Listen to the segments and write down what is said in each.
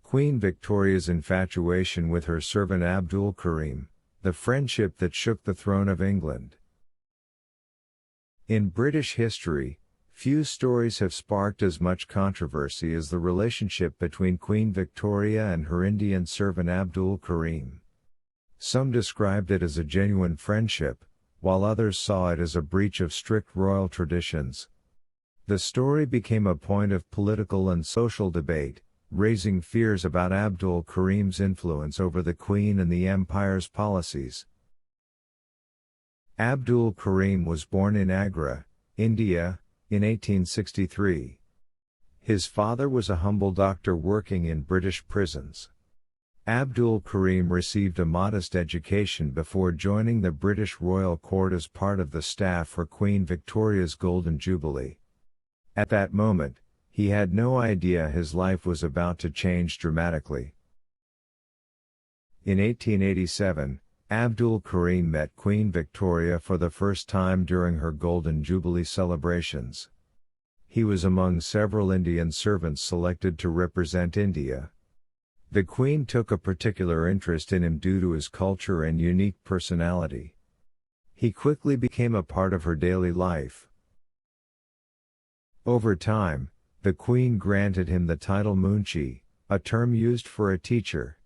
Queen Victoria's infatuation with her servant Abdul Karim, the friendship that shook the throne of England. In British history, few stories have sparked as much controversy as the relationship between Queen Victoria and her Indian servant Abdul Karim. Some described it as a genuine friendship, while others saw it as a breach of strict royal traditions. The story became a point of political and social debate, raising fears about Abdul Karim's influence over the Queen and the Empire's policies. Abdul Karim was born in Agra, India, in 1863. His father was a humble doctor working in British prisons. Abdul Karim received a modest education before joining the British royal court as part of the staff for Queen Victoria's Golden Jubilee. At that moment, he had no idea his life was about to change dramatically. In 1887, Abdul Karim met Queen Victoria for the first time during her Golden Jubilee celebrations. He was among several Indian servants selected to represent India. The Queen took a particular interest in him due to his culture and unique personality. He quickly became a part of her daily life. Over time, the Queen granted him the title Monarchy, a term used for a teacher.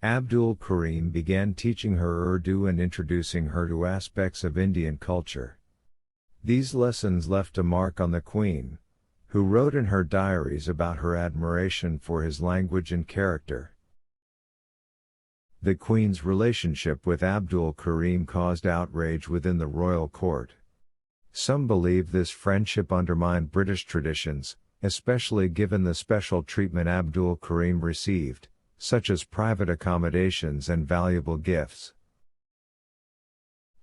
Abdul Karim began teaching her Urdu and introducing her to aspects of Indian culture. These lessons left a mark on the Queen, who wrote in her diaries about her admiration for his language and character. The Queen's relationship with Abdul Karim caused outrage within the royal court. Some believe this friendship undermined British traditions, especially given the special treatment Abdul Karim received, such as private accommodations and valuable gifts.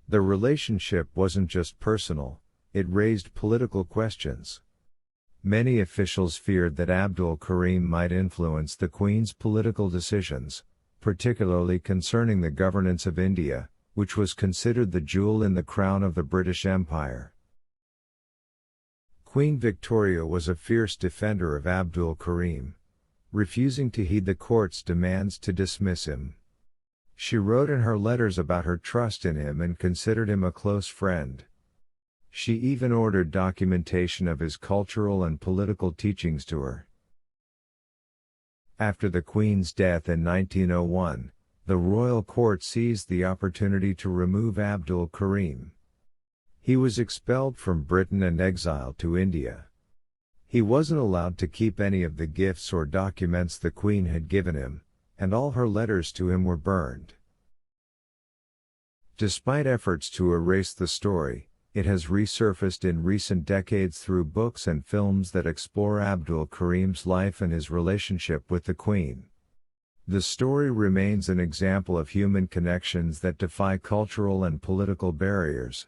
The relationship wasn't just personal, it raised political questions. Many officials feared that Abdul Karim might influence the Queen's political decisions, particularly concerning the governance of India, which was considered the jewel in the crown of the British Empire. Queen Victoria was a fierce defender of Abdul Karim, refusing to heed the court's demands to dismiss him. She wrote in her letters about her trust in him and considered him a close friend. She even ordered documentation of his cultural and political teachings to her. After the Queen's death in 1901, the royal court seized the opportunity to remove Abdul Karim. He was expelled from Britain and exiled to India. He wasn't allowed to keep any of the gifts or documents the Queen had given him, and all her letters to him were burned. Despite efforts to erase the story, it has resurfaced in recent decades through books and films that explore Abdul Karim's life and his relationship with the Queen. The story remains an example of human connections that defy cultural and political barriers.